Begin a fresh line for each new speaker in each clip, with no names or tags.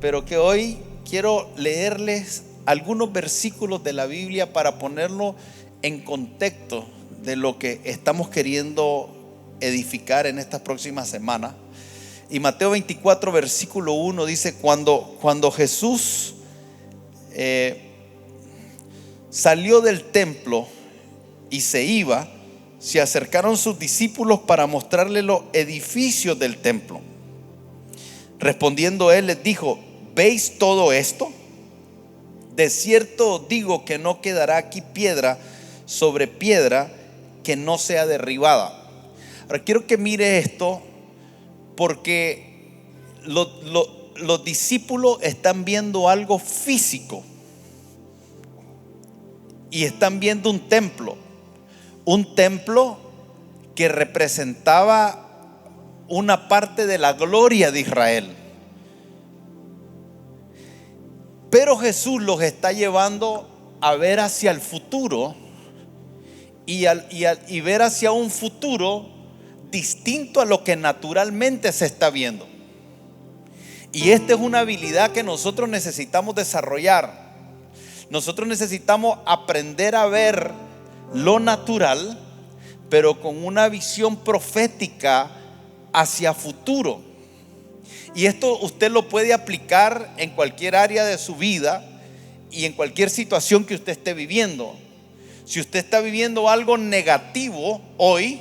pero que hoy quiero leerles algunos versículos de la Biblia para ponerlo en contexto de lo que estamos queriendo edificar en estas próximas semanas. Y Mateo 24 versículo 1 dice: cuando Jesús salió del templo y se iba, se acercaron sus discípulos para mostrarle los edificios del templo. Respondiendo él les dijo: ¿veis todo esto? De cierto os digo que no quedará aquí piedra sobre piedra que no sea derribada. Ahora quiero que mire esto, porque los discípulos están viendo algo físico y están viendo un templo que representaba una parte de la gloria de Israel. Pero Jesús los está llevando a ver hacia el futuro y ver hacia un futuro distinto a lo que naturalmente se está viendo. Y esta es una habilidad que nosotros necesitamos desarrollar. Nosotros necesitamos aprender a ver lo natural, pero con una visión profética hacia futuro. Y esto usted lo puede aplicar en cualquier área de su vida y en cualquier situación que usted esté viviendo. Si usted está viviendo algo negativo hoy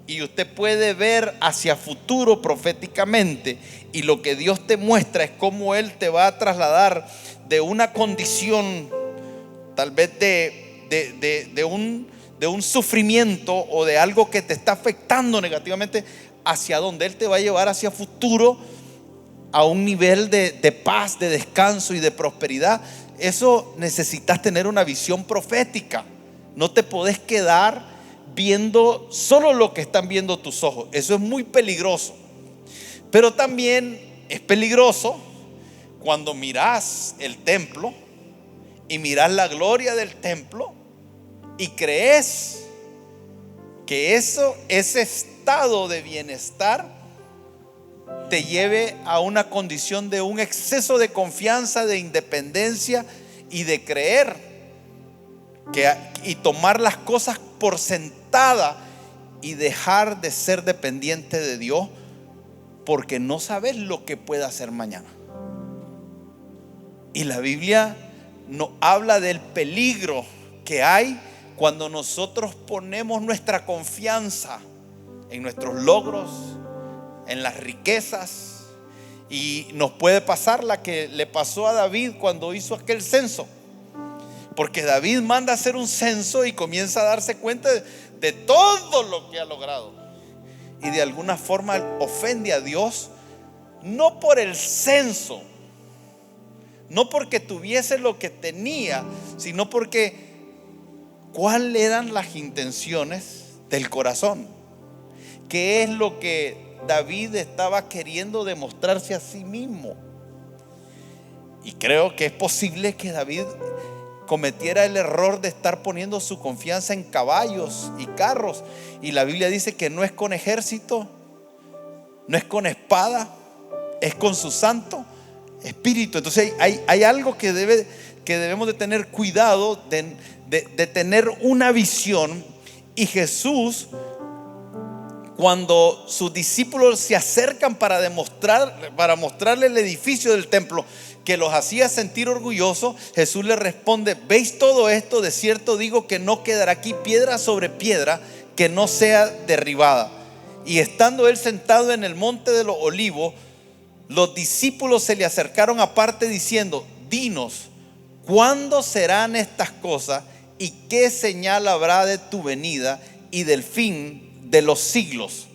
y usted puede ver hacia futuro proféticamente, y lo que Dios te muestra es cómo Él te va a trasladar de una condición tal vez de un sufrimiento o de algo que te está afectando negativamente, hacia donde Él te va a llevar hacia futuro, a un nivel de paz, de descanso y de prosperidad. Eso necesitas tener una visión profética. No te podés quedar viendo solo lo que están viendo tus ojos. Eso es muy peligroso. Pero también es peligroso cuando mirás el templo y mirás la gloria del templo y crees que ese estado de bienestar te lleve a una condición de un exceso de confianza, de independencia y de creer y tomar las cosas por sentada y dejar de ser dependiente de Dios, porque no sabes lo que pueda hacer mañana. Y la Biblia nos habla del peligro que hay cuando nosotros ponemos nuestra confianza en nuestros logros, en las riquezas. Y nos puede pasar la que le pasó a David cuando hizo aquel censo, porque David manda a hacer un censo y comienza a darse cuenta de todo lo que ha logrado, y de alguna forma ofende a Dios, no por el censo, no porque tuviese lo que tenía, sino porque cuáles eran las intenciones del corazón. ¿Qué es lo que David estaba queriendo demostrarse a sí mismo? Y creo que es posible que David cometiera el error de estar poniendo su confianza en caballos y carros. Y la Biblia dice que no es con ejército, no es con espada, es con su Santo Espíritu. Entonces hay algo que debemos de tener cuidado de tener una visión. Y Jesús, cuando sus discípulos se acercan para mostrarle el edificio del templo que los hacía sentir orgullosos, Jesús les responde: ¿veis todo esto? De cierto digo que no quedará aquí piedra sobre piedra que no sea derribada. Y estando él sentado en el monte de los olivos, los discípulos se le acercaron aparte diciendo: dinos, ¿cuándo serán estas cosas? ¿Y qué señal habrá de tu venida y del fin de los siglos?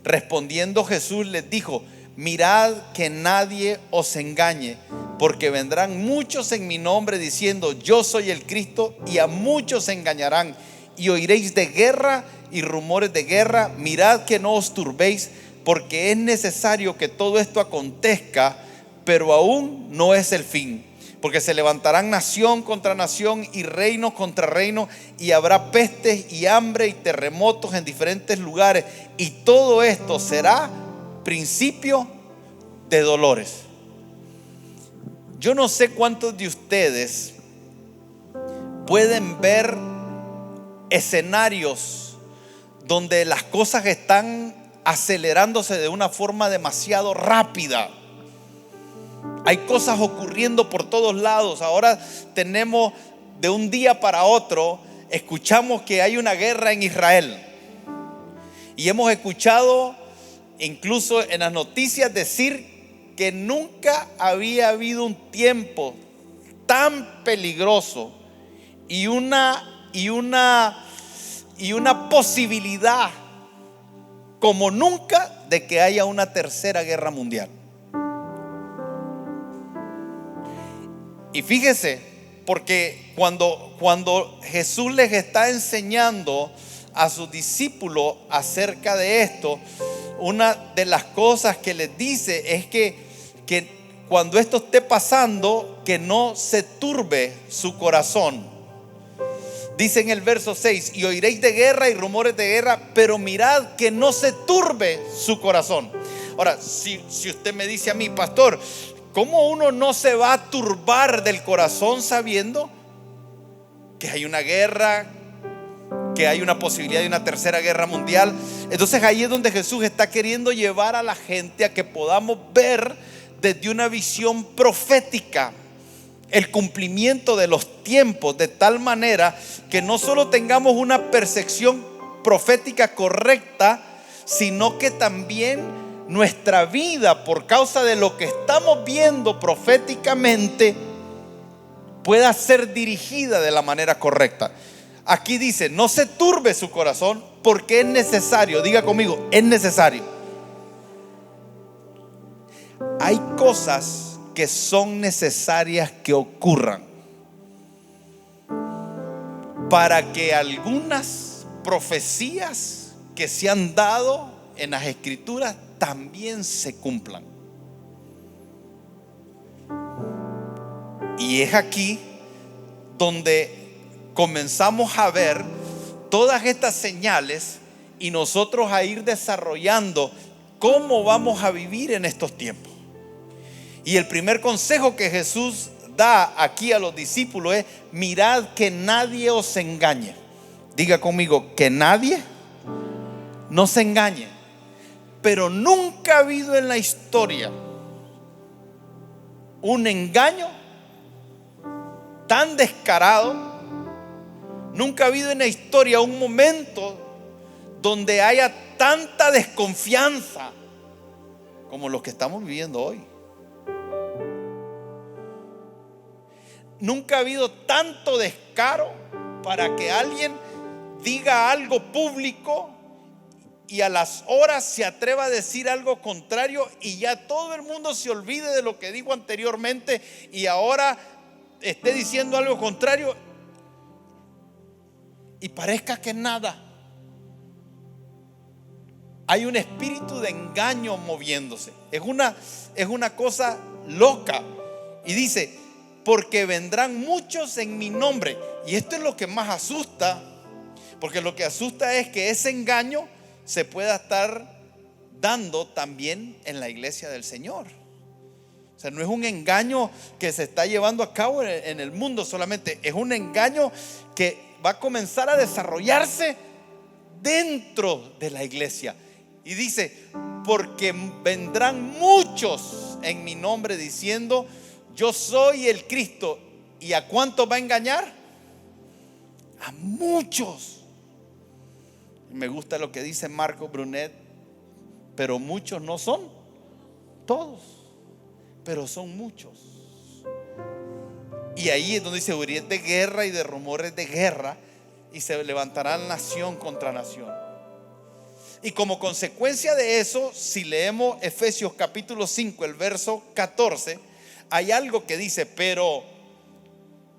Respondiendo Jesús les dijo: mirad que nadie os engañe, porque vendrán muchos en mi nombre diciendo: yo soy el Cristo, y a muchos engañarán. Y oiréis de guerra y rumores de guerra. Mirad que no os turbéis, porque es necesario que todo esto acontezca, pero aún no es el fin. Porque se levantarán nación contra nación y reino contra reino, y habrá pestes y hambre y terremotos en diferentes lugares, y todo esto será principio de dolores. Yo no sé cuántos de ustedes pueden ver escenarios donde las cosas están acelerándose de una forma demasiado rápida. Hay cosas ocurriendo por todos lados. Ahora tenemos, de un día para otro, escuchamos que hay una guerra en Israel. Y hemos escuchado incluso en las noticias decir que nunca había habido un tiempo tan peligroso y una posibilidad como nunca de que haya una tercera guerra mundial. Y fíjese, porque cuando Jesús les está enseñando a sus discípulos acerca de esto, una de las cosas que les dice es que cuando esto esté pasando, que no se turbe su corazón. Dice en el verso 6: y oiréis de guerra y rumores de guerra, pero mirad que no se turbe su corazón. Ahora, si usted me dice a mí, pastor, ¿cómo uno no se va a turbar del corazón sabiendo que hay una guerra, que hay una posibilidad de una tercera guerra mundial? Entonces ahí es donde Jesús está queriendo llevar a la gente a que podamos ver desde una visión profética el cumplimiento de los tiempos, de tal manera que no solo tengamos una percepción profética correcta, sino que también nuestra vida, por causa de lo que estamos viendo proféticamente, pueda ser dirigida de la manera correcta. Aquí dice: no se turbe su corazón, porque es necesario. Diga conmigo: es necesario. Hay cosas que son necesarias que ocurran para que algunas profecías que se han dado en las escrituras también se cumplan. Y es aquí donde comenzamos a ver todas estas señales y nosotros a ir desarrollando cómo vamos a vivir en estos tiempos. Y el primer consejo que Jesús da aquí a los discípulos es: mirad que nadie os engañe. Diga conmigo: que nadie nos engañe. Pero nunca ha habido en la historia un engaño tan descarado. Nunca ha habido en la historia un momento donde haya tanta desconfianza como los que estamos viviendo hoy. Nunca ha habido tanto descaro para que alguien diga algo público y a las horas se atreva a decir algo contrario y ya todo el mundo se olvide de lo que dijo anteriormente y ahora esté diciendo algo contrario y parezca que nada. Hay un espíritu de engaño moviéndose. Es una cosa loca. Y dice: porque vendrán muchos en mi nombre. Y esto es lo que más asusta, porque lo que asusta es que ese engaño se pueda estar dando también en la iglesia del Señor. O sea, no es un engaño que se está llevando a cabo en el mundo solamente, es un engaño que va a comenzar a desarrollarse dentro de la iglesia. Y dice: porque vendrán muchos en mi nombre diciendo: yo soy el Cristo. ¿Y a cuántos va a engañar? A muchos. Me gusta lo que dice Marco Brunet: pero muchos no son todos, pero son muchos. Y ahí es donde dice: huiréis de guerra y de rumores de guerra, y se levantará nación contra nación. Y como consecuencia de eso, si leemos Efesios capítulo 5, el verso 14, hay algo que dice: pero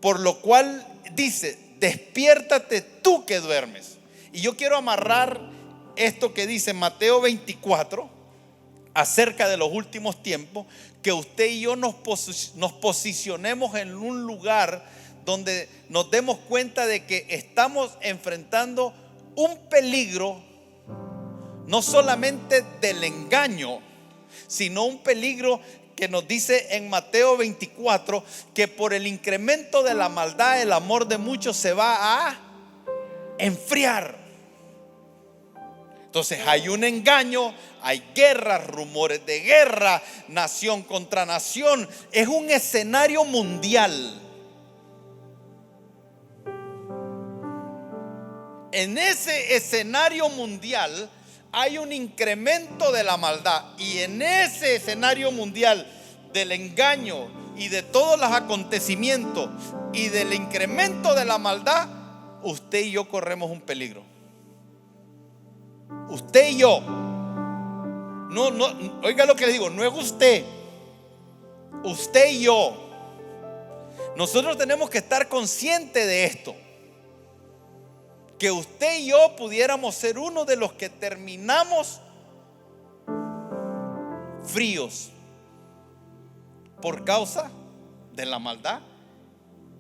por lo cual dice: despiértate tú que duermes. Y yo quiero amarrar esto que dice Mateo 24 acerca de los últimos tiempos, que usted y yo nos posicionemos en un lugar donde nos demos cuenta de que estamos enfrentando un peligro, no solamente del engaño, sino un peligro que nos dice en Mateo 24 que por el incremento de la maldad el amor de muchos se va a enfriar. Entonces hay un engaño, hay guerras, rumores de guerra, nación contra nación. Es un escenario mundial. En ese escenario mundial hay un incremento de la maldad. Y en ese escenario mundial del engaño y de todos los acontecimientos y del incremento de la maldad, usted y yo corremos un peligro. Usted y yo. No, oiga lo que le digo, no es usted. Usted y yo. Nosotros tenemos que estar conscientes de esto. Que usted y yo pudiéramos ser uno de los que terminamos fríos por causa de la maldad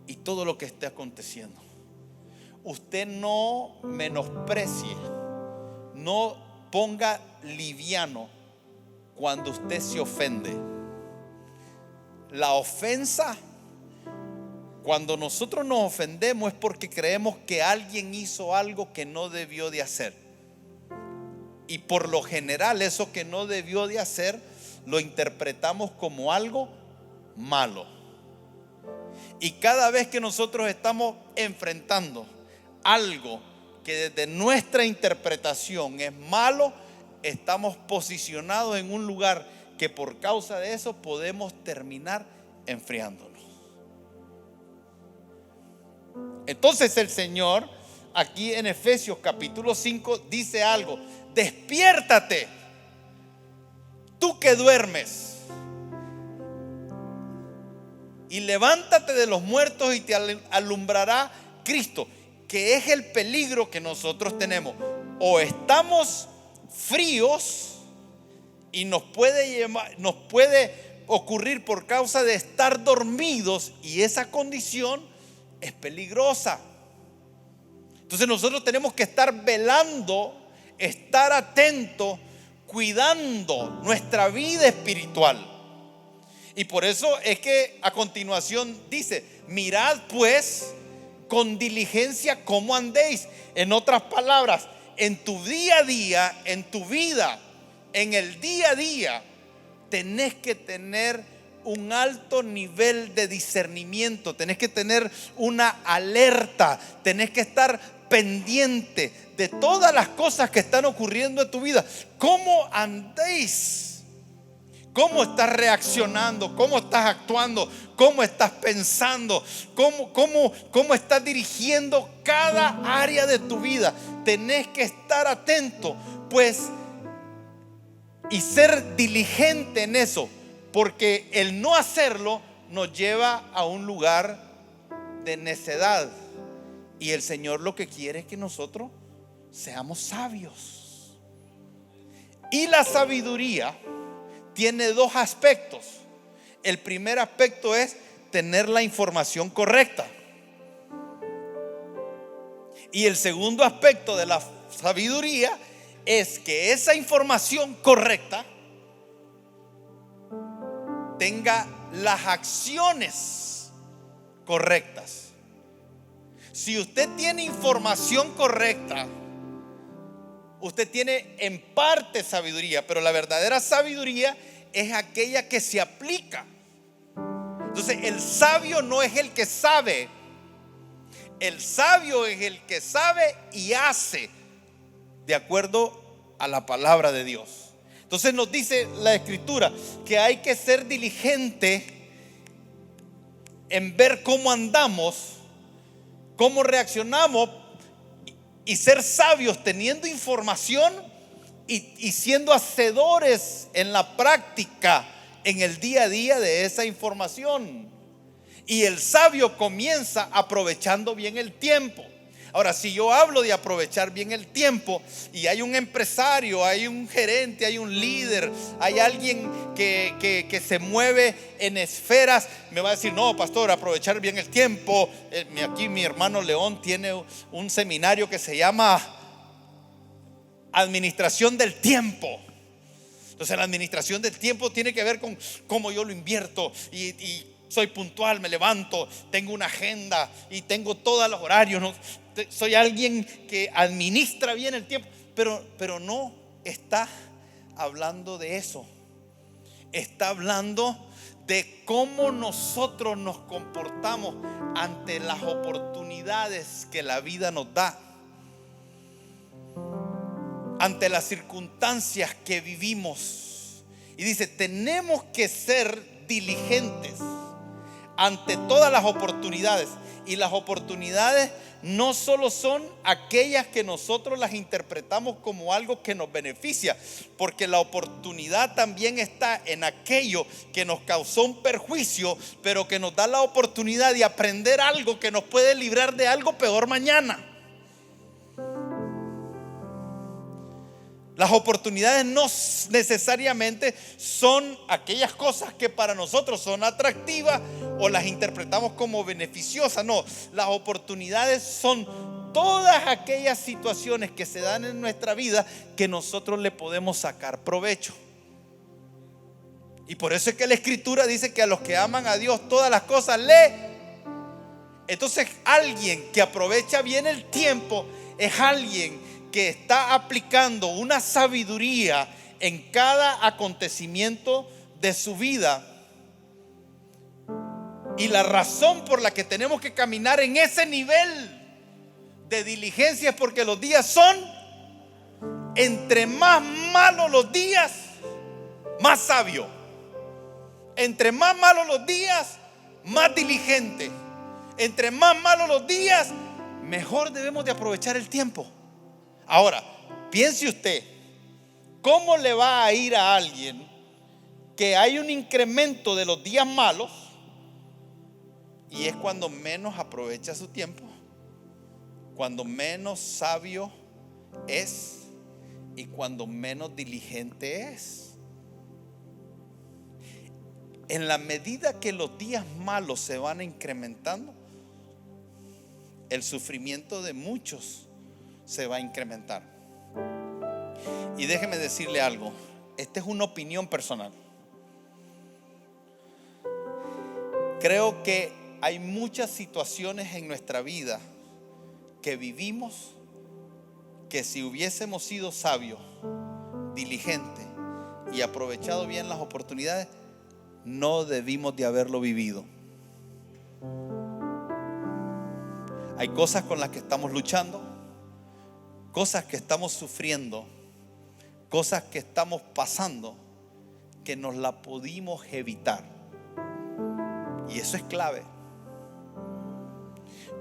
y todo lo que esté aconteciendo. Usted no menosprecie, no ponga liviano cuando usted se ofende. La ofensa, cuando nosotros nos ofendemos, es porque creemos que alguien hizo algo que no debió de hacer. Y por lo general eso que no debió de hacer lo interpretamos como algo malo. Y cada vez que nosotros estamos enfrentando algo que desde nuestra interpretación es malo, estamos posicionados en un lugar que por causa de eso podemos terminar enfriándonos. Entonces el Señor aquí en Efesios capítulo 5 dice algo: despiértate, tú que duermes, y levántate de los muertos y te alumbrará Cristo. Que es el peligro que nosotros tenemos. O estamos fríos y nos puede ocurrir por causa de estar dormidos, y esa condición es peligrosa. Entonces nosotros tenemos que estar velando, estar atentos, cuidando nuestra vida espiritual. Y por eso es que a continuación dice: mirad pues con diligencia cómo andéis. En otras palabras, en tu día a día, en tu vida, en el día a día, tenés que tener un alto nivel de discernimiento, tenés que tener una alerta, tenés que estar pendiente de todas las cosas que están ocurriendo en tu vida. ¿Cómo andéis? ¿Cómo estás reaccionando? ¿Cómo estás actuando? ¿Cómo estás pensando? ¿Cómo estás dirigiendo cada área de tu vida? Tenés que estar atento, pues, y ser diligente en eso, porque el no hacerlo nos lleva a un lugar de necedad. Y el Señor lo que quiere es que nosotros seamos sabios. Y la sabiduría tiene dos aspectos. El primer aspecto es tener la información correcta. Y el segundo aspecto de la sabiduría es que esa información correcta tenga las acciones correctas. Si usted tiene información correcta, usted tiene en parte sabiduría, pero la verdadera sabiduría es aquella que se aplica. Entonces el sabio no es el que sabe, el sabio es el que sabe y hace de acuerdo a la palabra de Dios. Entonces nos dice la Escritura que hay que ser diligente en ver cómo andamos, cómo reaccionamos, y ser sabios teniendo información y siendo hacedores en la práctica, en el día a día de esa información. Y el sabio comienza aprovechando bien el tiempo. Ahora, si yo hablo de aprovechar bien el tiempo, y hay un empresario, hay un gerente, hay un líder, hay alguien que se mueve en esferas, me va a decir: no, pastor, aprovechar bien el tiempo. Aquí mi hermano León tiene un seminario que se llama Administración del Tiempo. Entonces la administración del tiempo tiene que ver con cómo yo lo invierto y soy puntual, me levanto, tengo una agenda y tengo todos los horarios, ¿no? Soy alguien que administra bien el tiempo, pero no está hablando de eso. Está hablando de cómo nosotros nos comportamos ante las oportunidades que la vida nos da, ante las circunstancias que vivimos. Y dice, tenemos que ser diligentes ante todas las oportunidades. Y las oportunidades no solo son aquellas que nosotros las interpretamos como algo que nos beneficia, porque la oportunidad también está en aquello que nos causó un perjuicio, pero que nos da la oportunidad de aprender algo que nos puede librar de algo peor mañana. Las oportunidades no necesariamente son aquellas cosas que para nosotros son atractivas o las interpretamos como beneficiosas. No, las oportunidades son todas aquellas situaciones que se dan en nuestra vida que nosotros le podemos sacar provecho. Y por eso es que la Escritura dice que a los que aman a Dios todas las cosas Entonces alguien que aprovecha bien el tiempo es alguien que está aplicando una sabiduría en cada acontecimiento de su vida. Y la razón por la que tenemos que caminar en ese nivel de diligencia es porque los días son, entre más malos los días, más sabio. Entre más malos los días, más diligente. Entre más malos los días, mejor debemos de aprovechar el tiempo. Ahora, piense usted, ¿cómo le va a ir a alguien que hay un incremento de los días malos y es cuando menos aprovecha su tiempo, cuando menos sabio es y cuando menos diligente es? En la medida que los días malos se van incrementando, el sufrimiento de muchos se va a incrementar. Y déjeme decirle algo, esta es una opinión personal. Creo que hay muchas situaciones en nuestra vida que vivimos que si hubiésemos sido sabios, diligentes y aprovechado bien las oportunidades, no debimos de haberlo vivido. Hay cosas con las que estamos luchando, cosas que estamos sufriendo, cosas que estamos pasando, que nos la pudimos evitar. Y eso es clave.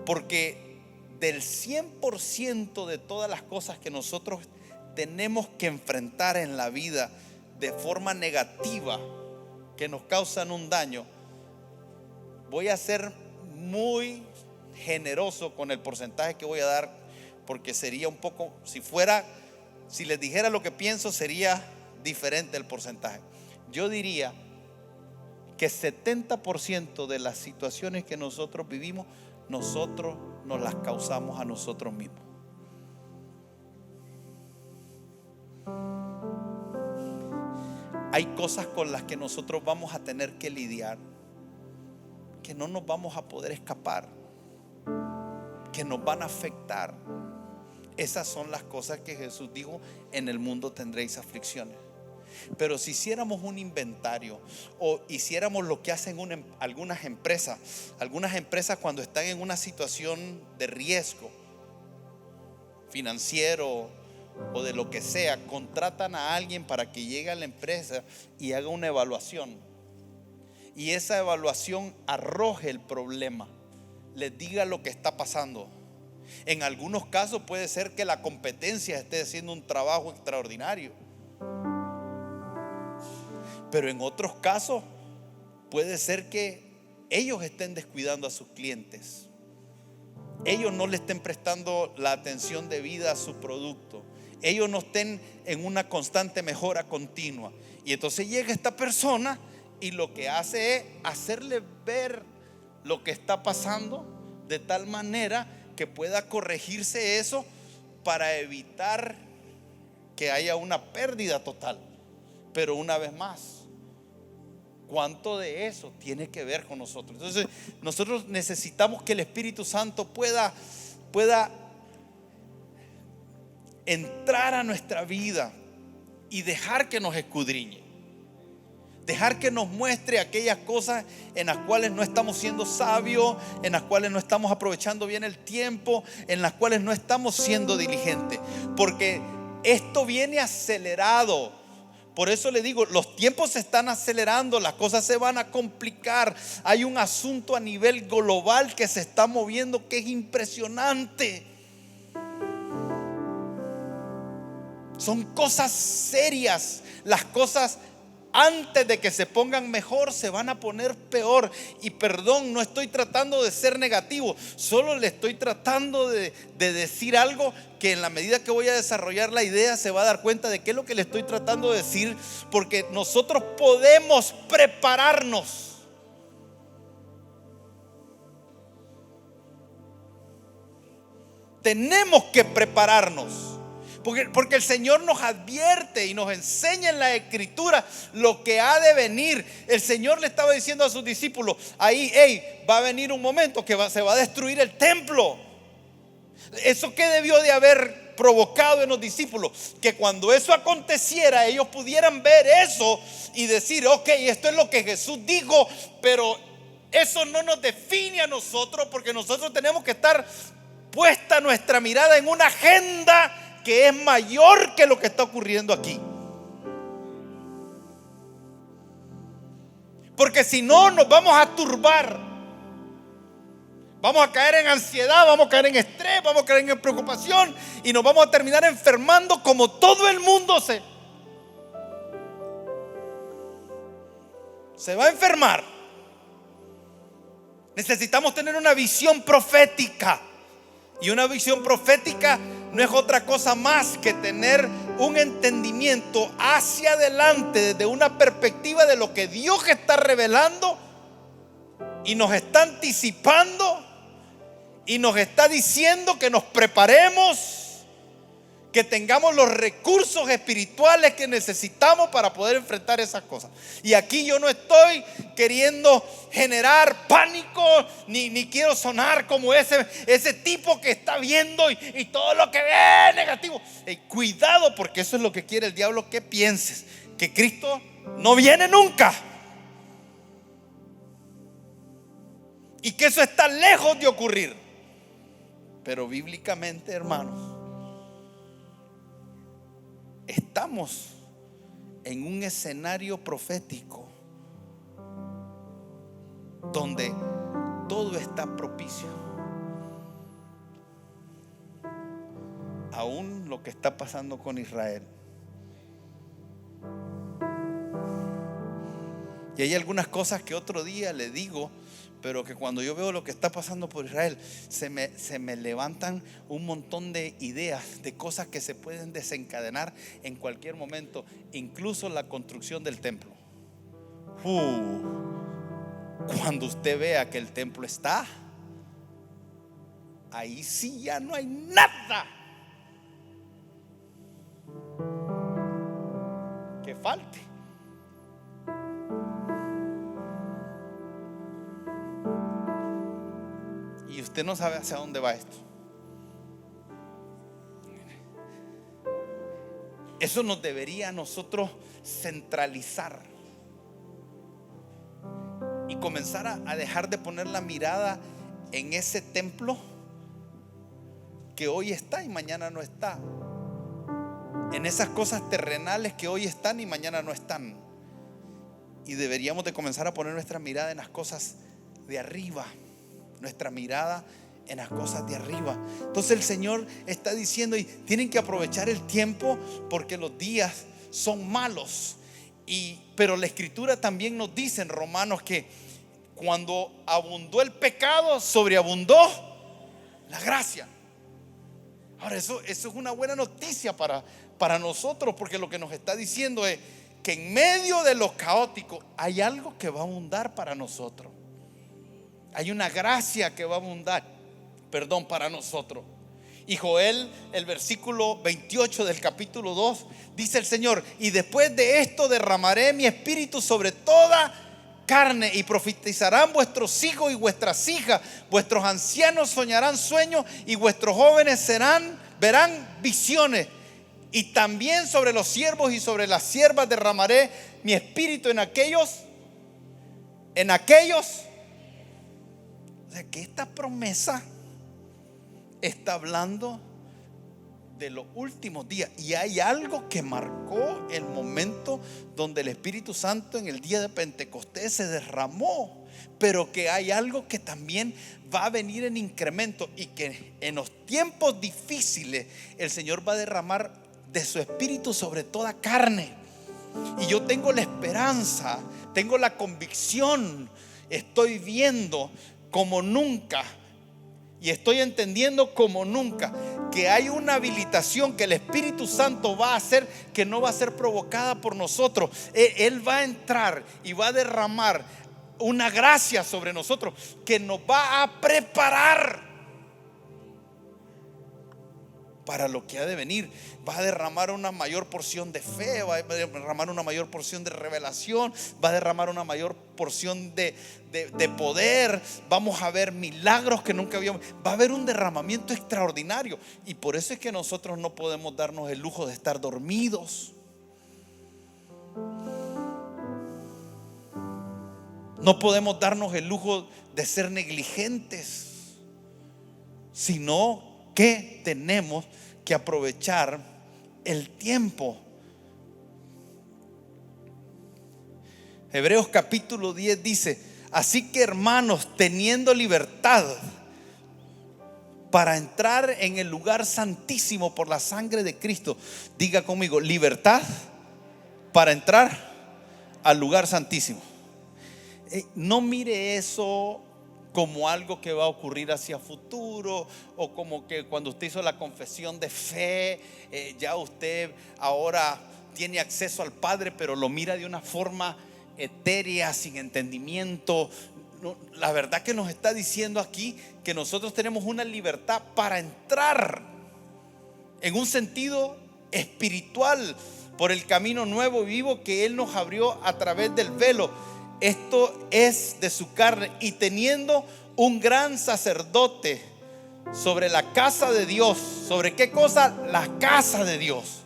Porque del 100% de todas las cosas que nosotros tenemos que enfrentar en la vida de forma negativa, que nos causan un daño, voy a ser muy generoso con el porcentaje que voy a dar, porque sería un poco, si les dijera lo que pienso, sería diferente el porcentaje. Yo diría que 70% de las situaciones que nosotros vivimos, nosotros nos las causamos a nosotros mismos. Hay cosas con las que nosotros vamos a tener que lidiar, que no nos vamos a poder escapar, que nos van a afectar. Esas son las cosas que Jesús dijo: en el mundo tendréis aflicciones. Pero si hiciéramos un inventario o hiciéramos lo que hacen algunas empresas cuando están en una situación de riesgo financiero o de lo que sea, contratan a alguien para que llegue a la empresa y haga una evaluación, y esa evaluación arroje el problema, les diga lo que está pasando. En algunos casos puede ser que la competencia esté haciendo un trabajo extraordinario, pero en otros casos puede ser que ellos estén descuidando a sus clientes, ellos no le estén prestando la atención debida a su producto, ellos no estén en una constante mejora continua. Y entonces llega esta persona y lo que hace es hacerle ver lo que está pasando de tal manera que pueda corregirse eso para evitar que haya una pérdida total. Pero una vez más, ¿cuánto de eso tiene que ver con nosotros? Entonces, nosotros necesitamos que el Espíritu Santo pueda entrar a nuestra vida y dejar que nos escudriñe. Dejar que nos muestre aquellas cosas en las cuales no estamos siendo sabios, en las cuales no estamos aprovechando bien el tiempo, en las cuales no estamos siendo diligentes. Porque esto viene acelerado. Por eso le digo, los tiempos se están acelerando, las cosas se van a complicar. Hay un asunto a nivel global que se está moviendo que es impresionante. Son cosas serias. Las cosas, antes de que se pongan mejor, se van a poner peor. Y perdón, no estoy tratando de ser negativo, solo le estoy tratando de decir algo que en la medida que voy a desarrollar la idea se va a dar cuenta de qué es lo que le estoy tratando de decir. Porque nosotros podemos prepararnos. Tenemos que prepararnos. Porque el Señor nos advierte y nos enseña en la Escritura lo que ha de venir. El Señor le estaba diciendo a sus discípulos ahí: va a venir un momento que se va a destruir el templo. ¿Eso qué debió de haber provocado en los discípulos? Que cuando eso aconteciera, ellos pudieran ver eso y decir: ok, esto es lo que Jesús dijo, pero eso no nos define a nosotros, porque nosotros tenemos que estar puesta nuestra mirada en una agenda que es mayor que lo que está ocurriendo aquí. Porque si no, nos vamos a turbar, vamos a caer en ansiedad, vamos a caer en estrés, vamos a caer en preocupación y nos vamos a terminar enfermando como todo el mundo se va a enfermar. Necesitamos tener una visión profética. Y una visión profética no es otra cosa más que tener un entendimiento hacia adelante desde una perspectiva de lo que Dios está revelando y nos está anticipando y nos está diciendo que nos preparemos, que tengamos los recursos espirituales que necesitamos para poder enfrentar esas cosas. Y aquí yo no estoy queriendo generar pánico, ni quiero sonar como ese tipo que está viendo y todo lo que ve es negativo. Cuidado, porque eso es lo que quiere el diablo, que pienses que Cristo no viene nunca y que eso está lejos de ocurrir. Pero bíblicamente, hermanos, estamos en un escenario profético donde todo está propicio. Aún lo que está pasando con Israel. Y hay algunas cosas que otro día le digo, pero que cuando yo veo lo que está pasando por Israel, se me levantan un montón de ideas, de cosas que se pueden desencadenar en cualquier momento, incluso la construcción del templo. Cuando usted vea que el templo está, ahí sí ya no hay nada que falte. Y usted no sabe hacia dónde va esto. Eso nos debería a nosotros centralizar y comenzar a dejar de poner la mirada en ese templo que hoy está y mañana no está, en esas cosas terrenales que hoy están y mañana no están. Y deberíamos de comenzar a poner nuestra mirada en las cosas de arriba, nuestra mirada en las cosas de arriba. Entonces el Señor está diciendo: y tienen que aprovechar el tiempo porque los días son malos. Pero la Escritura también nos dice en Romanos que cuando abundó el pecado, sobreabundó la gracia. Ahora eso es una buena noticia para nosotros, porque lo que nos está diciendo es que en medio de lo caótico hay algo que va a abundar para nosotros. Hay una gracia que va a abundar, para nosotros. Y Joel, el versículo 28 del capítulo 2, dice el Señor: y después de esto derramaré mi espíritu sobre toda carne, y profetizarán vuestros hijos y vuestras hijas, vuestros ancianos soñarán sueños, y vuestros jóvenes verán visiones. Y también sobre los siervos y sobre las siervas derramaré mi espíritu en aquellos. O sea que esta promesa está hablando de los últimos días. Y hay algo que marcó el momento donde el Espíritu Santo en el día de Pentecostés se derramó, pero que hay algo que también va a venir en incremento, y que en los tiempos difíciles el Señor va a derramar de su Espíritu sobre toda carne. Y yo tengo la esperanza, tengo la convicción, estoy viendo como nunca, y estoy entendiendo como nunca, que hay una habilitación que el Espíritu Santo va a hacer, que no va a ser provocada por nosotros. Él va a entrar y va a derramar una gracia sobre nosotros que nos va a preparar para lo que ha de venir. Va a derramar una mayor porción de fe, va a derramar una mayor porción de revelación, va a derramar una mayor porción de poder. Vamos a ver milagros que nunca habíamos. Va a haber un derramamiento extraordinario. Y por eso es que nosotros no podemos darnos el lujo de estar dormidos. No podemos darnos el lujo de ser negligentes, sino que tenemos que aprovechar el tiempo. Hebreos capítulo 10 dice: así que, hermanos, teniendo libertad para entrar en el lugar santísimo por la sangre de Cristo. Diga conmigo: libertad para entrar al lugar santísimo. No mire eso como algo que va a ocurrir hacia futuro, o como que cuando usted hizo la confesión de fe, ya usted ahora tiene acceso al Padre, pero lo mira de una forma etérea, sin entendimiento. No, la verdad que nos está diciendo aquí que nosotros tenemos una libertad para entrar en un sentido espiritual por el camino nuevo y vivo que Él nos abrió a través del velo. Esto es de su carne, y teniendo un gran sacerdote sobre la casa de Dios. ¿Sobre qué cosa? La casa de Dios.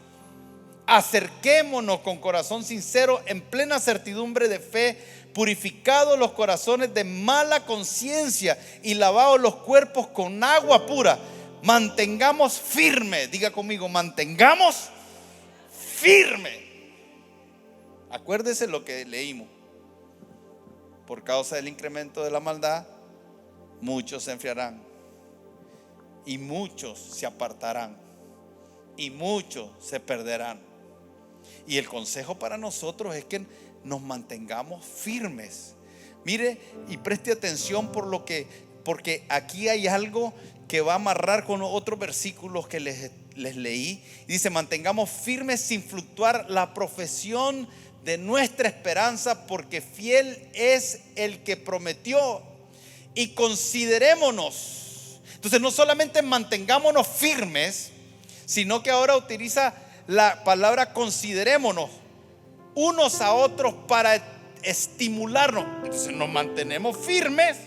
Acerquémonos con corazón sincero, en plena certidumbre de fe, purificados los corazones de mala conciencia y lavados los cuerpos con agua pura. Mantengamos firme. Diga conmigo: mantengamos firme. Acuérdese lo que leímos. Por causa del incremento de la maldad, muchos se enfriarán, y muchos se apartarán, y muchos se perderán. Y el consejo para nosotros es que nos mantengamos firmes. Mire y preste atención porque aquí hay algo que va a amarrar con otros versículos que les leí. Dice: mantengamos firmes sin fluctuar la profesión de nuestra esperanza, porque fiel es el que prometió. Y considerémonos. Entonces, no solamente mantengámonos firmes, sino que ahora utiliza la palabra considerémonos unos a otros para estimularnos. Entonces nos mantenemos firmes,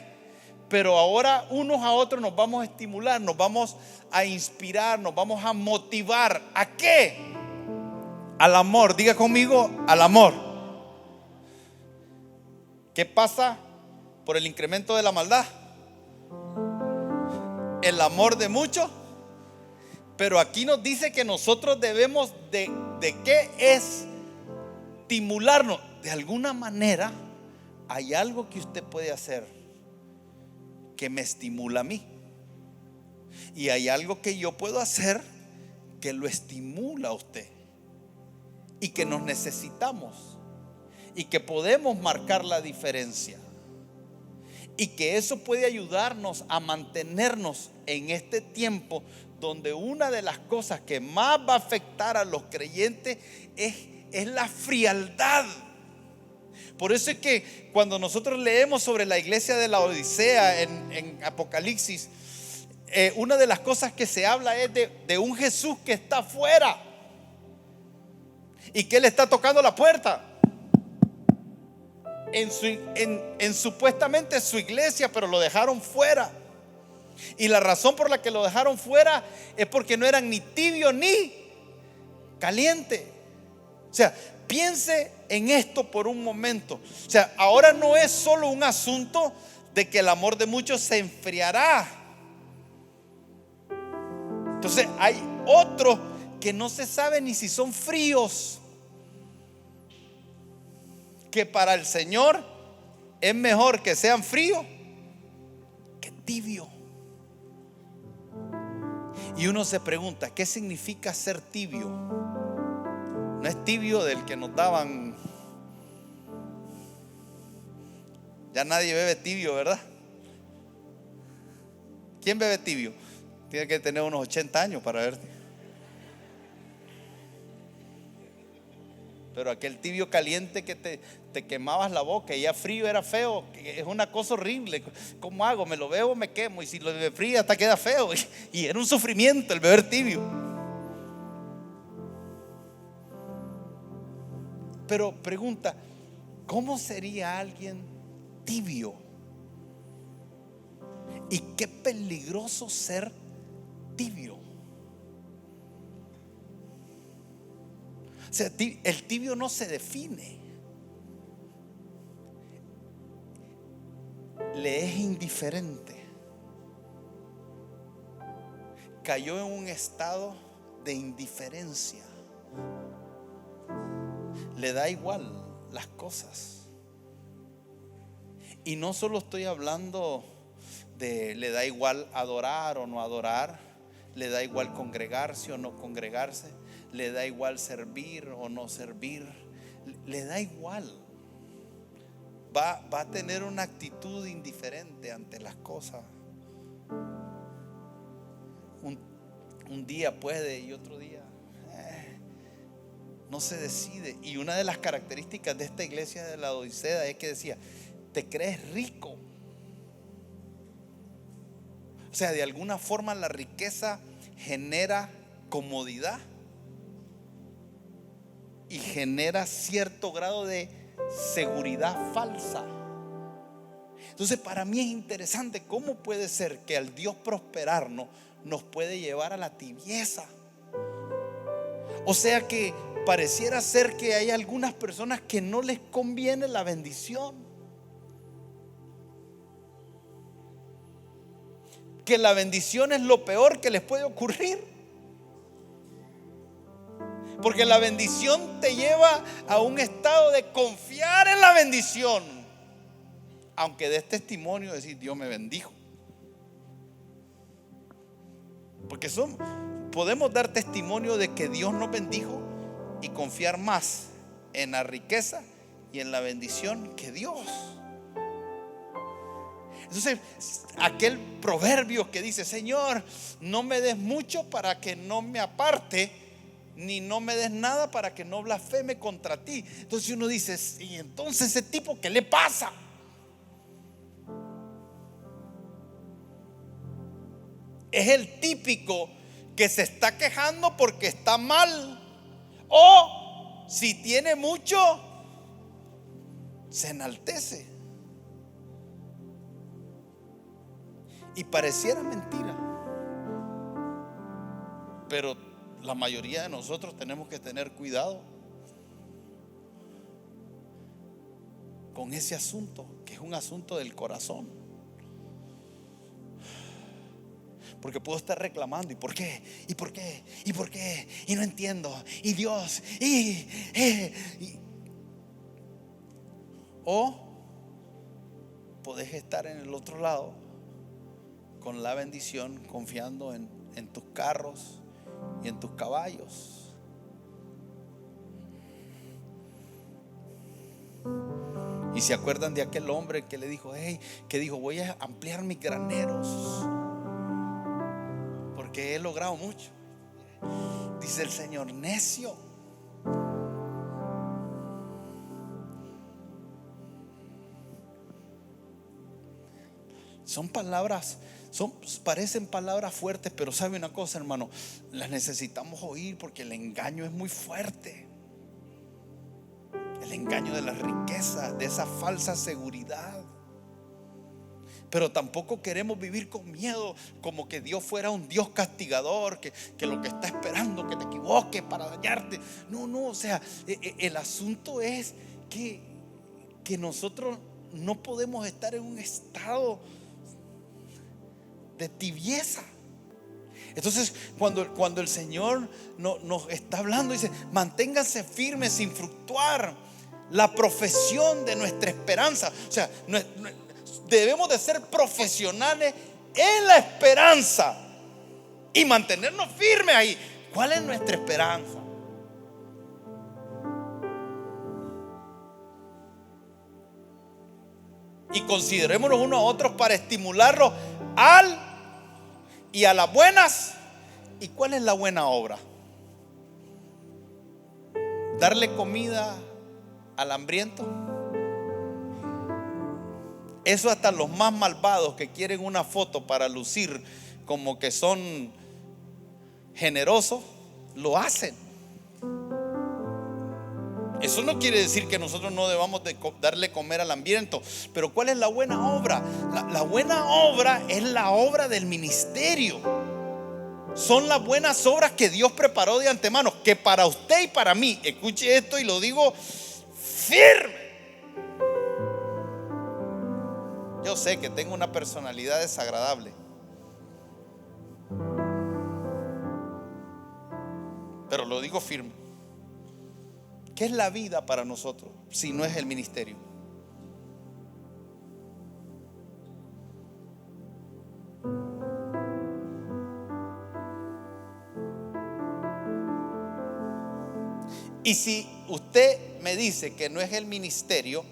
pero ahora unos a otros nos vamos a estimular, nos vamos a inspirar, nos vamos a motivar. ¿A qué? Al amor. Diga conmigo: al amor. ¿Qué pasa por el incremento de la maldad? El amor de muchos. Pero aquí nos dice que nosotros debemos de qué es estimularnos. De alguna manera hay algo que usted puede hacer que me estimula a mí, y hay algo que yo puedo hacer que lo estimula a usted, y que nos necesitamos, y que podemos marcar la diferencia, y que eso puede ayudarnos a mantenernos en este tiempo donde una de las cosas que más va a afectar a los creyentes es la frialdad. Por eso es que cuando nosotros leemos sobre la iglesia de la Odisea en Apocalipsis, una de las cosas que se habla es de un Jesús que está afuera y que Él está tocando la puerta en supuestamente su iglesia, pero lo dejaron fuera. Y la razón por la que lo dejaron fuera es porque no eran ni tibio ni caliente. O sea, piense en esto por un momento. O sea, ahora no es solo un asunto de que el amor de muchos se enfriará. Entonces hay otros que no se sabe ni si son fríos, que para el Señor es mejor que sean fríos que tibio. Y uno se pregunta, ¿qué significa ser tibio? No es tibio del que nos daban. Ya nadie bebe tibio, ¿verdad? ¿Quién bebe tibio? Tiene que tener unos 80 años para ver. Pero aquel tibio caliente que te quemabas la boca y ya frío era feo, es una cosa horrible. ¿Cómo hago? Me lo bebo, me quemo, y si lo bebe frío hasta queda feo. Y era un sufrimiento el beber tibio. Pero pregunta, ¿cómo sería alguien tibio? Y qué peligroso ser tibio. O sea, el tibio no se define. Le es indiferente. Cayó en un estado de indiferencia. Le da igual las cosas. Y no solo estoy hablando de le da igual adorar o no adorar, le da igual congregarse o no congregarse, le da igual servir o no servir, le da igual. Va a tener una actitud indiferente ante las cosas. Un día puede y otro día no se decide. Y una de las características de esta iglesia de la Odisea es que decía, te crees rico. O sea, de alguna forma la riqueza genera comodidad y genera cierto grado de seguridad falsa. Entonces, para mí es interesante cómo puede ser que al Dios prosperarnos nos puede llevar a la tibieza. O sea que pareciera ser que hay algunas personas que no les conviene la bendición, que la bendición es lo peor que les puede ocurrir, porque la bendición te lleva a un estado de confiar en la bendición, aunque des testimonio de decir Dios me bendijo. Porque podemos dar testimonio de que Dios nos bendijo y confiar más en la riqueza y en la bendición que Dios. Entonces, aquel proverbio que dice, Señor, no me des mucho para que no me aparte, ni no me des nada para que no blasfeme contra ti. Entonces uno dice, y entonces ese tipo, ¿qué le pasa? Es el típico que se está quejando porque está mal, o si tiene mucho se enaltece. Y pareciera mentira, pero la mayoría de nosotros tenemos que tener cuidado con ese asunto, que es un asunto del corazón. Porque puedo estar reclamando, ¿y por qué? ¿Y por qué? ¿Y por qué? Y no entiendo. Y Dios. O podés estar en el otro lado con la bendición, confiando en tus carros y en tus caballos. Y se acuerdan de aquel hombre que le dijo, que dijo, voy a ampliar mis graneros porque he logrado mucho. Dice el Señor, necio. Son palabras Parecen palabras fuertes, pero sabe una cosa, hermano, las necesitamos oír porque el engaño es muy fuerte. El engaño de las riquezas, de esa falsa seguridad. Pero tampoco queremos vivir con miedo, como que Dios fuera un Dios castigador, que lo que está esperando que te equivoques para dañarte. No, o sea, el asunto es que nosotros no podemos estar en un estado de tibieza. Entonces, cuando el Señor nos está hablando, dice: manténganse firmes sin fluctuar la profesión de nuestra esperanza. O sea, debemos de ser profesionales en la esperanza y mantenernos firmes ahí. ¿Cuál es nuestra esperanza? Y considerémonos unos a otros para estimularlos y a las buenas. ¿Y cuál es la buena obra? Darle comida al hambriento. Eso hasta los más malvados que quieren una foto para lucir como que son generosos, lo hacen. Eso no quiere decir que nosotros no debamos de darle comer al hambriento. Pero ¿cuál es la buena obra? La buena obra es la obra del ministerio. Son las buenas obras que Dios preparó de antemano, que para usted y para mí, escuche esto y lo digo firme. Yo sé que tengo una personalidad desagradable, pero lo digo firme. ¿Qué es la vida para nosotros si no es el ministerio? Y si usted me dice que no es el ministerio,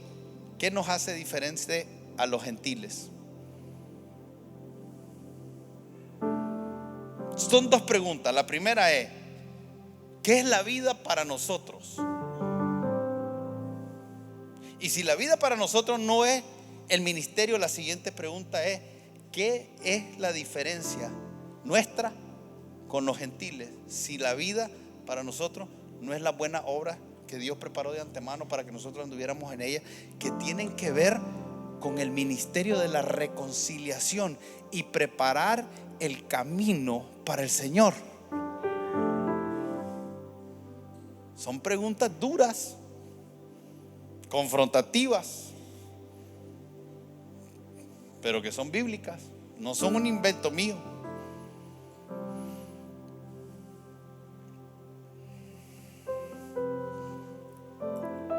¿qué nos hace diferente a los gentiles? Son dos preguntas. La primera es: ¿qué es la vida para nosotros? Y si la vida para nosotros no es el ministerio, la siguiente pregunta es: ¿qué es la diferencia nuestra con los gentiles? Si la vida para nosotros no es la buena obra que Dios preparó de antemano para que nosotros anduviéramos en ella, que tienen que ver con el ministerio de la reconciliación y preparar el camino para el Señor. Son preguntas duras, confrontativas, pero que son bíblicas, no son un invento mío.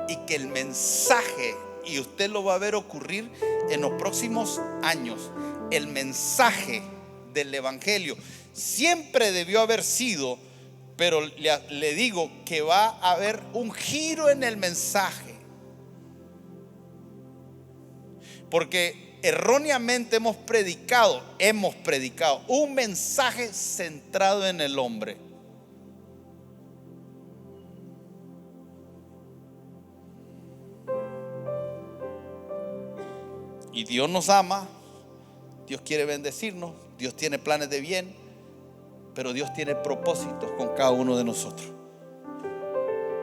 Y que el mensaje, y usted lo va a ver ocurrir en los próximos años, el mensaje del evangelio siempre debió haber sido, pero le digo que va a haber un giro en el mensaje, porque erróneamente hemos predicado un mensaje centrado en el hombre. Y Dios nos ama, Dios quiere bendecirnos, Dios tiene planes de bien, pero Dios tiene propósitos con cada uno de nosotros.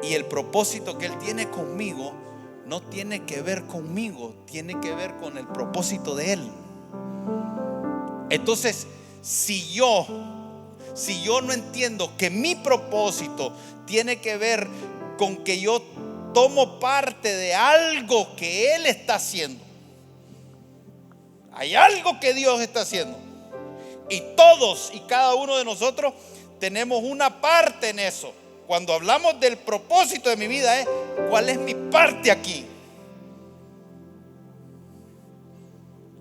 Y el propósito que Él tiene conmigo no tiene que ver conmigo, tiene que ver con el propósito de Él. Entonces, si yo no entiendo que mi propósito tiene que ver con que yo tomo parte de algo que Él está haciendo, hay algo que Dios está haciendo, y todos y cada uno de nosotros tenemos una parte en eso. Cuando hablamos del propósito de mi vida, es ¿cuál es mi parte aquí?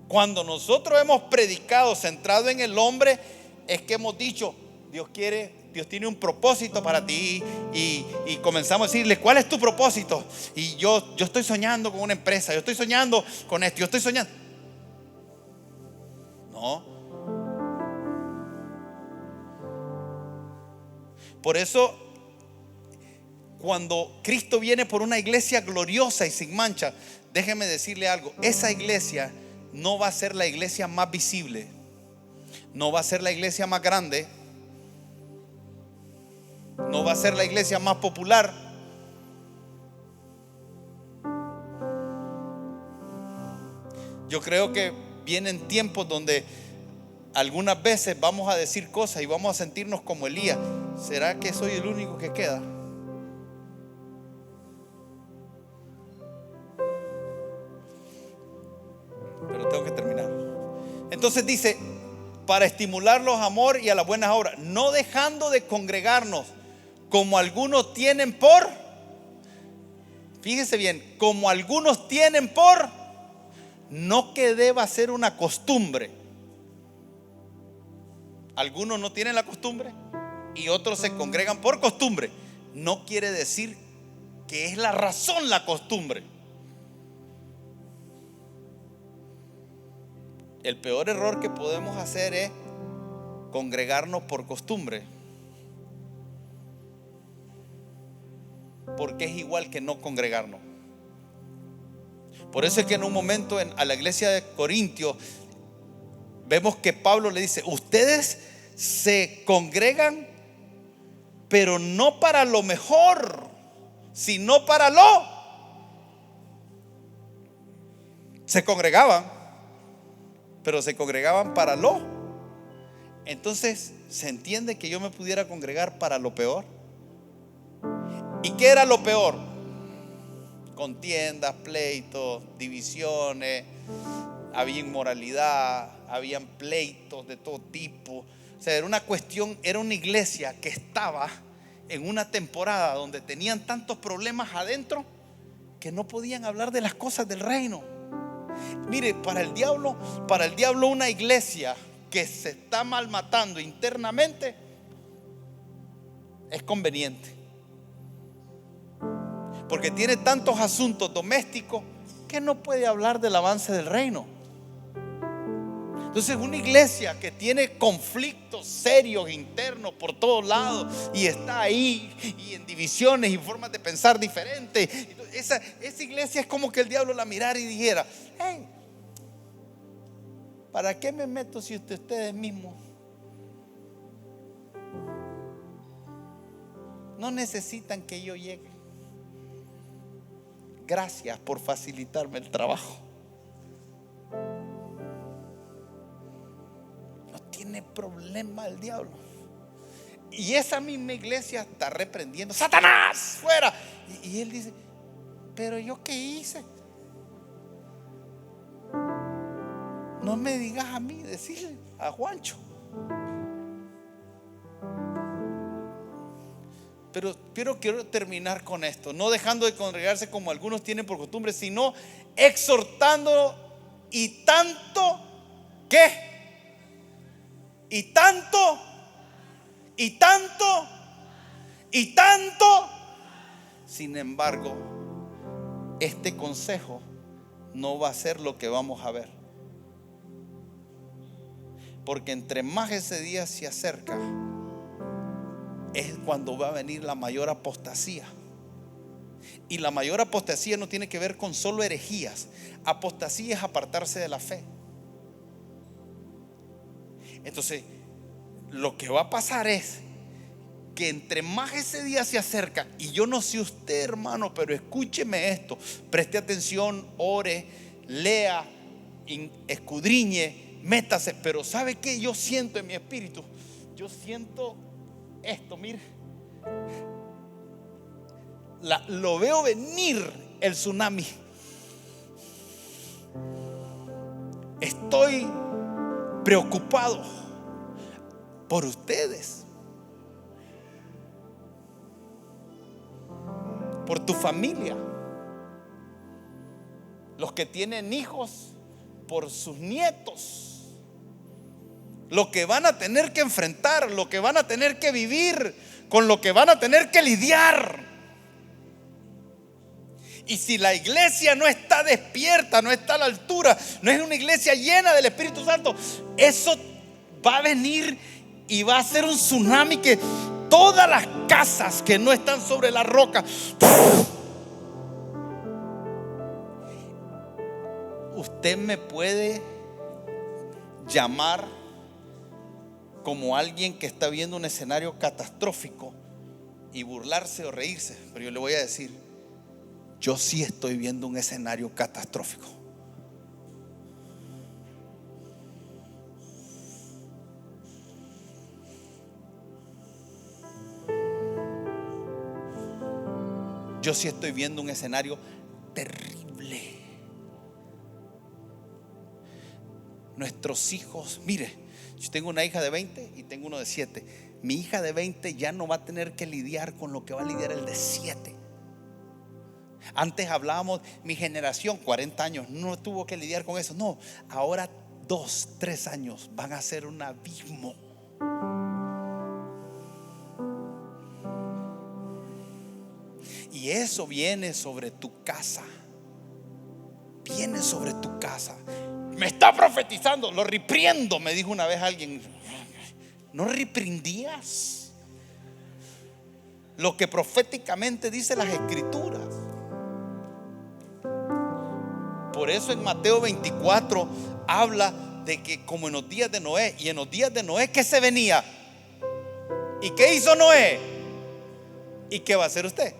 Cuando nosotros hemos predicado centrado en el hombre, es que hemos dicho: Dios tiene un propósito para ti, y comenzamos a decirle: ¿cuál es tu propósito? Y yo estoy soñando con una empresa, yo estoy soñando con esto, yo estoy soñando. No. Por eso, cuando Cristo viene por una iglesia gloriosa y sin mancha, déjeme decirle algo: esa iglesia no va a ser la iglesia más visible, no va a ser la iglesia más grande, no va a ser la iglesia más popular. Yo creo que vienen tiempos donde algunas veces vamos a decir cosas y vamos a sentirnos como Elías. ¿Será que soy el único que queda? Pero tengo que terminar. Entonces dice, para estimularlos a amor y a las buenas obras, no dejando de congregarnos, como algunos tienen por, fíjese bien, como algunos tienen por, no que deba ser una costumbre. Algunos no tienen la costumbre y otros se congregan por costumbre. No quiere decir que es la razón la costumbre. El peor error que podemos hacer es congregarnos por costumbre, porque es igual que no congregarnos. Por eso es que en un momento a la iglesia de Corintios vemos que Pablo le dice: ustedes se congregan, pero no para lo mejor, sino para lo. Se congregaban, pero se congregaban para lo. Entonces se entiende que yo me pudiera congregar para lo peor. ¿Y qué era lo peor? Contiendas, pleitos, divisiones, había inmoralidad, habían pleitos de todo tipo. O sea, era una cuestión, era una iglesia que estaba en una temporada donde tenían tantos problemas adentro que no podían hablar de las cosas del reino. Mire, para el diablo una iglesia que se está malmatando internamente es conveniente, porque tiene tantos asuntos domésticos que no puede hablar del avance del reino. Entonces, una iglesia que tiene conflictos serios internos por todos lados y está ahí y en divisiones y formas de pensar diferentes, esa iglesia es como que el diablo la mirara y dijera: hey, ¿para qué me meto si ustedes mismos no necesitan que yo llegue? Gracias por facilitarme el trabajo. No tiene problema el diablo. Y esa misma iglesia está reprendiendo: Satanás, fuera. Y él dice: pero yo qué hice. No me digas a mí, decirle a Juancho. Pero quiero terminar con esto: no dejando de congregarse como algunos tienen por costumbre, sino exhortando, y tanto que, y tanto, y tanto, y tanto. Sin embargo, este consejo no va a ser lo que vamos a ver, porque entre más ese día se acerca, es cuando va a venir la mayor apostasía. Y la mayor apostasía no tiene que ver con solo herejías. Apostasía es apartarse de la fe. Entonces, lo que va a pasar es que entre más ese día se acerca, y yo no sé usted, hermano, pero escúcheme esto, preste atención, ore, lea, escudriñe, métase. Pero ¿sabe qué yo siento en mi espíritu? Yo siento esto, mire, lo veo venir el tsunami. Estoy preocupado por ustedes, por tu familia, los que tienen hijos, por sus nietos, lo que van a tener que enfrentar, lo que van a tener que vivir, con lo que van a tener que lidiar. Y si la iglesia no está despierta, no está a la altura, no es una iglesia llena del Espíritu Santo, eso va a venir y va a ser un tsunami que todas las casas que no están sobre la roca, usted me puede llamar como alguien que está viendo un escenario catastrófico y burlarse o reírse. Pero yo le voy a decir, yo sí estoy viendo un escenario catastrófico. Yo sí estoy viendo un escenario terrible. Nuestros hijos, mire, yo tengo una hija de 20 y tengo uno de 7. Mi hija de 20 ya no va a tener que lidiar con lo que va a lidiar el de 7. Antes hablábamos, mi generación, 40 años, no tuvo que lidiar con eso. No, ahora 2, 3 años van a ser un abismo. Y eso viene sobre tu casa. Viene sobre tu casa. Me está profetizando, lo reprendo, me dijo una vez alguien. ¿No reprendías lo que proféticamente dice las escrituras? Por eso en Mateo 24 habla de que como en los días de Noé. Y en los días de Noé, ¿qué se venía? ¿Y qué hizo Noé? ¿Y qué va a hacer usted?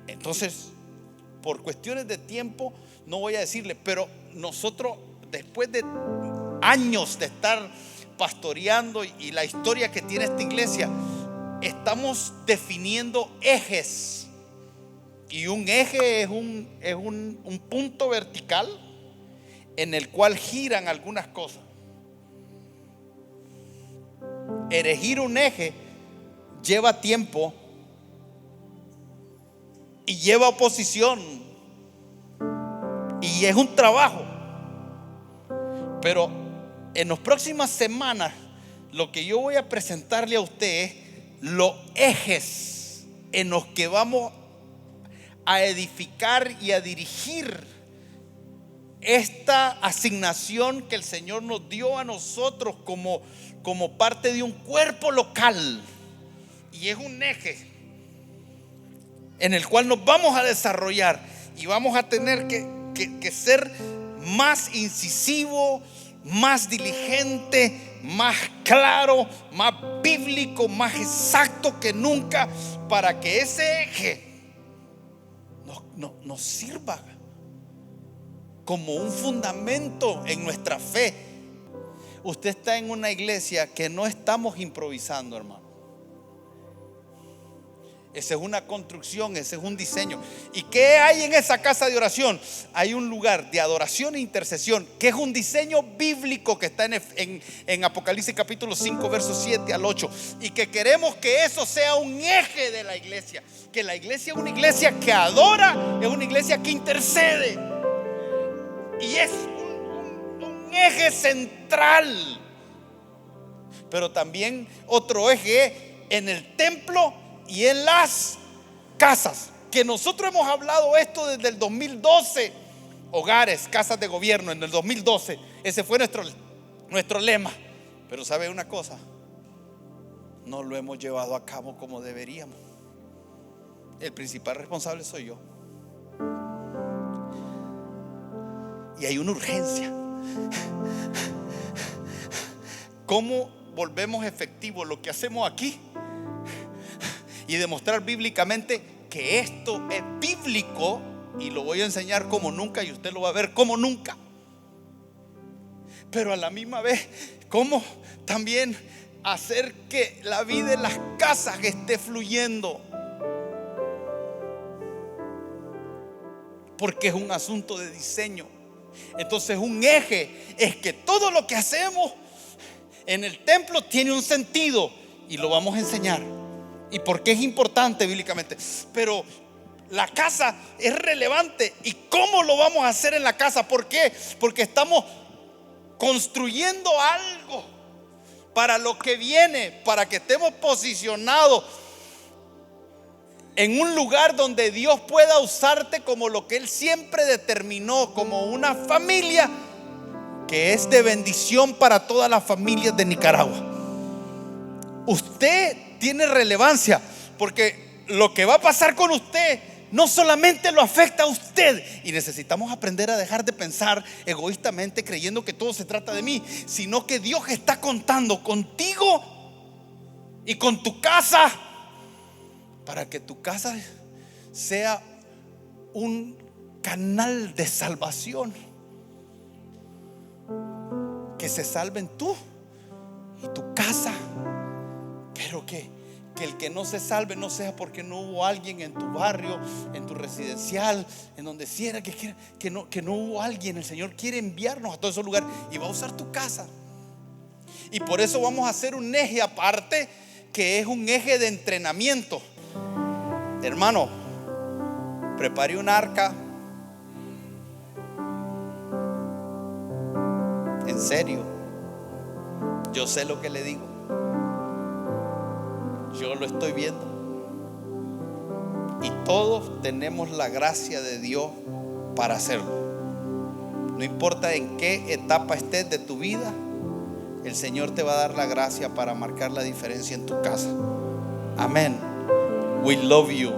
Entonces, por cuestiones de tiempo no voy a decirle, pero nosotros, después de años de estar pastoreando y la historia que tiene esta iglesia, estamos definiendo ejes. Y un eje es un punto vertical en el cual giran algunas cosas. Erigir un eje lleva tiempo y lleva oposición y es un trabajo. Pero en las próximas semanas lo que yo voy a presentarle a usted es los ejes en los que vamos a edificar y a dirigir esta asignación que el Señor nos dio a nosotros como parte de un cuerpo local. Y es un eje en el cual nos vamos a desarrollar y vamos a tener que ser más incisivo, más diligente, más claro, más bíblico, más exacto que nunca, para que ese eje nos sirva como un fundamento en nuestra fe. Usted está en una iglesia que no estamos improvisando, hermano. Esa es una construcción, ese es un diseño. ¿Y qué hay en esa casa de oración? Hay un lugar de adoración e intercesión, que es un diseño bíblico que está en Apocalipsis capítulo 5 versos 7 al 8. Y que queremos que eso sea un eje de la iglesia. Que la iglesia es una iglesia que adora, es una iglesia que intercede. Y es un eje central. Pero también otro eje en el templo y en las casas, que nosotros hemos hablado esto desde el 2012. Hogares, casas de gobierno, en el 2012. Ese fue nuestro lema. Pero ¿sabe una cosa? No lo hemos llevado a cabo como deberíamos. El principal responsable soy yo. Y hay una urgencia. ¿Cómo volvemos efectivo lo que hacemos aquí? Y demostrar bíblicamente que esto es bíblico. Y lo voy a enseñar como nunca, y usted lo va a ver como nunca. Pero a la misma vez, cómo también hacer que la vida en las casas esté fluyendo. Porque es un asunto de diseño. Entonces un eje es que todo lo que hacemos en el templo tiene un sentido, y lo vamos a enseñar. ¿Y por qué es importante bíblicamente? Pero la casa es relevante. ¿Y cómo lo vamos a hacer en la casa? ¿Por qué? Porque estamos construyendo algo para lo que viene, para que estemos posicionados en un lugar donde Dios pueda usarte como lo que Él siempre determinó, como una familia que es de bendición para todas las familias de Nicaragua. Usted tiene relevancia, porque lo que va a pasar con usted no solamente lo afecta a usted, y necesitamos aprender a dejar de pensar egoístamente creyendo que todo se trata de mí, sino que Dios está contando contigo y con tu casa para que tu casa sea un canal de salvación. Que se salven tú y tu casa, pero que el que no se salve no sea porque no hubo alguien en tu barrio, en tu residencial, en donde quiera que no hubo alguien. El Señor quiere enviarnos a todos esos lugares y va a usar tu casa. Y por eso vamos a hacer un eje aparte, que es un eje de entrenamiento. Hermano, prepare un arca. En serio, yo sé lo que le digo. Yo lo estoy viendo. Y todos tenemos la gracia de Dios para hacerlo. No importa en qué etapa estés de tu vida, el Señor te va a dar la gracia para marcar la diferencia en tu casa. Amén. We love you.